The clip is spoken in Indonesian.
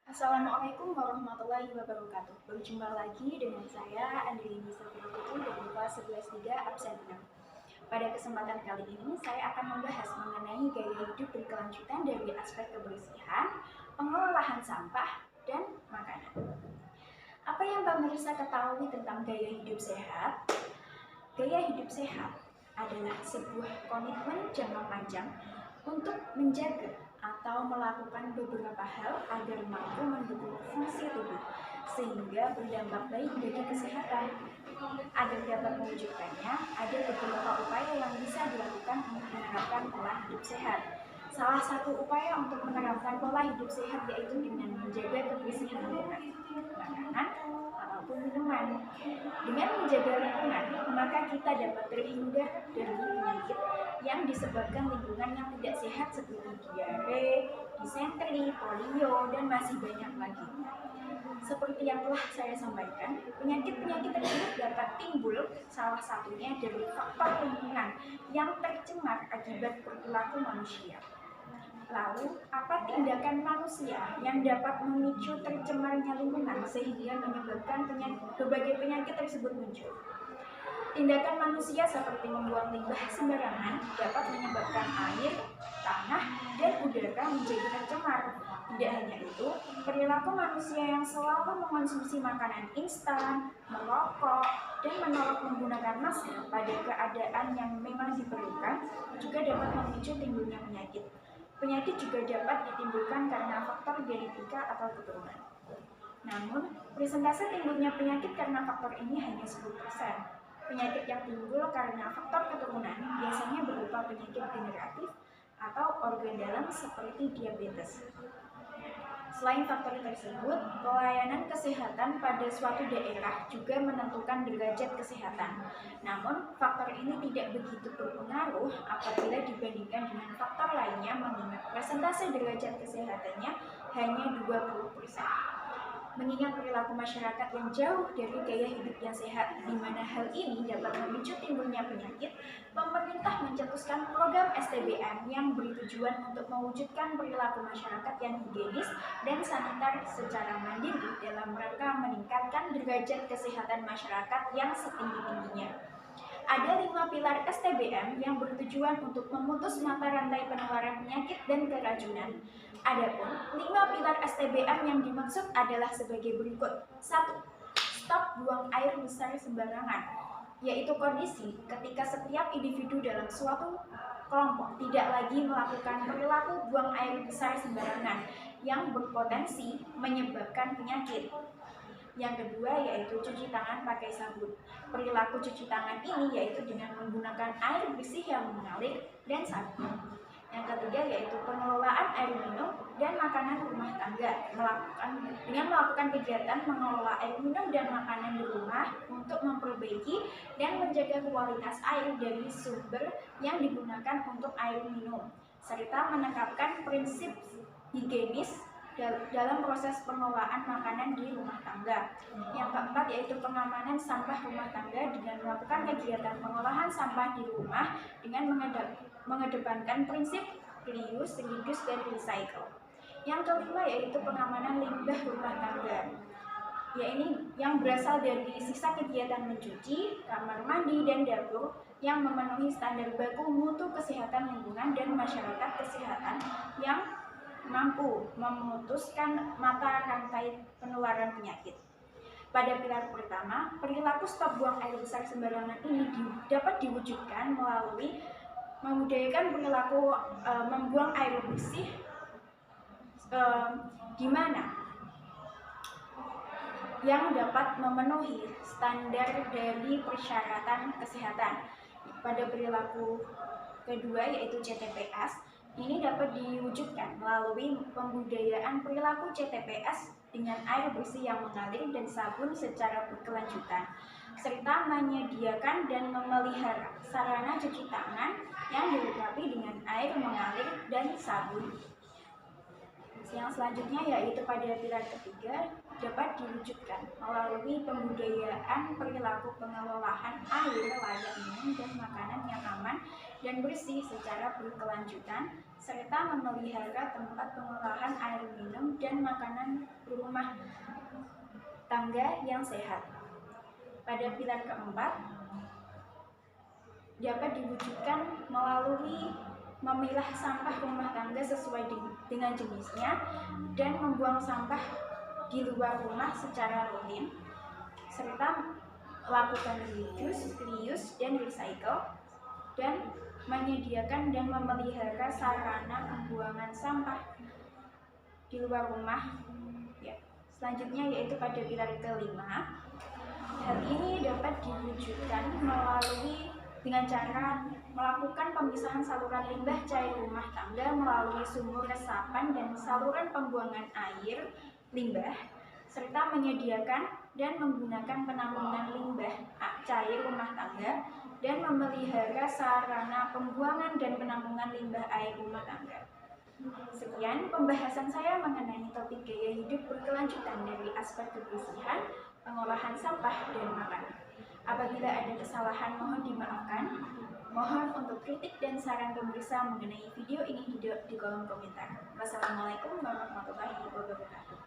Assalamualaikum warahmatullahi wabarakatuh. Berjumpa lagi dengan saya Andrini Safira Putri dari kelas 11 absen 6. Pada kesempatan kali ini saya akan membahas mengenai gaya hidup berkelanjutan dari aspek kebersihan, pengelolaan sampah, dan makanan. Apa yang pemirsa ketahui tentang gaya hidup sehat? Gaya hidup sehat adalah sebuah komitmen jangka panjang untuk menjaga atau melakukan beberapa hal agar mampu mendukung fungsi tubuh sehingga berdampak baik bagi kesehatan. Agar dapat mewujudkannya, ada beberapa upaya yang bisa dilakukan untuk menerapkan pola hidup sehat. Salah satu upaya untuk menerapkan pola hidup sehat yaitu dengan menjaga kebersihan lingkungan, makanan, ataupun minuman. Dengan menjaga lingkungan, maka kita dapat terhindar dari penyakit yang disebabkan lingkungan yang tidak sehat seperti diare, disenteri, polio, dan masih banyak lagi. Seperti yang telah saya sampaikan, penyakit-penyakit tersebut dapat timbul salah satunya dari faktor lingkungan yang tercemar akibat perilaku manusia. Lalu, apa tindakan manusia yang dapat memicu tercemarnya lingkungan sehingga menyebabkan berbagai penyakit tersebut muncul? Tindakan manusia seperti membuang limbah sembarangan dapat menyebabkan air, tanah, dan udara menjadi tercemar. Tidak hanya itu, perilaku manusia yang selalu mengonsumsi makanan instan, merokok, dan menolak menggunakan masker pada keadaan yang memang diperlukan juga dapat memicu timbulnya penyakit. Penyakit juga dapat ditimbulkan karena faktor genetika atau keturunan. Namun, persentase timbulnya penyakit karena faktor ini hanya 10%. Penyakit yang timbul karena faktor keturunan biasanya berupa penyakit degeneratif atau organ dalam seperti diabetes. Selain faktor tersebut, pelayanan kesehatan pada suatu daerah juga menentukan derajat kesehatan. Namun, faktor ini tidak begitu berpengaruh apabila dibandingkan dengan faktor lainnya mengingat persentase derajat kesehatannya hanya 20%. Mengingat perilaku masyarakat yang jauh dari gaya hidup yang sehat, di mana hal ini dapat memicu timbulnya penyakit, pemerintah mencetuskan program STBM yang bertujuan untuk mewujudkan perilaku masyarakat yang higienis dan saniter secara mandiri dalam rangka meningkatkan derajat kesehatan masyarakat yang setinggi-tingginya. Ada 5 pilar STBM yang bertujuan untuk memutus mata rantai penularan penyakit dan keracunan. Adapun 5 pilar STBM yang dimaksud adalah sebagai berikut. 1. Stop buang air besar sembarangan, yaitu kondisi ketika setiap individu dalam suatu kelompok tidak lagi melakukan perilaku buang air besar sembarangan yang berpotensi menyebabkan penyakit. Yang kedua yaitu cuci tangan pakai sabun. Perilaku cuci tangan ini yaitu dengan menggunakan air bersih yang mengalir dan sabun. Yang ketiga yaitu pengelolaan air minum dan makanan rumah tangga dengan melakukan kegiatan mengelola air minum dan makanan di rumah untuk memperbaiki dan menjaga kualitas air dari sumber yang digunakan untuk air minum, serta menetapkan prinsip higienis dalam proses pengelolaan makanan di rumah tangga. Yang keempat yaitu pengamanan sampah rumah tangga dengan melakukan kegiatan pengolahan sampah di rumah dengan mengedepankan prinsip reuse, reduce, dan recycle. Yang kelima yaitu pengamanan limbah rumah tangga, yaitu yang berasal dari sisa kegiatan mencuci, kamar mandi, dan dapur yang memenuhi standar baku mutu kesehatan lingkungan dan masyarakat kesehatan yang mampu memutuskan mata rantai penularan penyakit. Pada pilar pertama, perilaku stop buang air besar sembarangan ini dapat diwujudkan melalui membudayakan perilaku membuang air bersih di mana yang dapat memenuhi standar dari persyaratan kesehatan. Pada perilaku kedua yaitu CTPS, ini dapat diwujudkan melalui pembudayaan perilaku CTPS dengan air bersih yang mengalir dan sabun secara berkelanjutan, serta menyediakan dan memelihara sarana cuci tangan yang dilengkapi dengan air mengalir dan sabun. Yang selanjutnya yaitu pada pilar ketiga dapat diwujudkan melalui pembudayaan perilaku pengelolaan air layak minum dan makanan yang aman dan bersih secara berkelanjutan serta memelihara tempat pengolahan air minum dan makanan rumah tangga yang sehat. Pada pilar keempat, dapat diwujudkan melalui memilah sampah rumah tangga sesuai dengan jenisnya dan membuang sampah di luar rumah secara rutin, serta melakukan reuse dan recycle, dan menyediakan dan memelihara sarana pembuangan sampah di luar rumah. Selanjutnya yaitu pada pilar kelima, hal ini dapat diwujudkan melalui dengan cara melakukan pemisahan saluran limbah cair rumah tangga melalui sumur resapan dan saluran pembuangan air limbah, serta menyediakan dan menggunakan penampungan limbah cair rumah tangga dan memelihara sarana pembuangan dan penampungan limbah air rumah tangga. Sekian pembahasan saya mengenai topik gaya hidup berkelanjutan dari aspek kebersihan, pengolahan sampah, dan makanan. Apabila ada kesalahan mohon dimaafkan. Mohon untuk kritik dan saran pemirsa mengenai video ini di kolom komentar. Wassalamualaikum warahmatullahi wabarakatuh.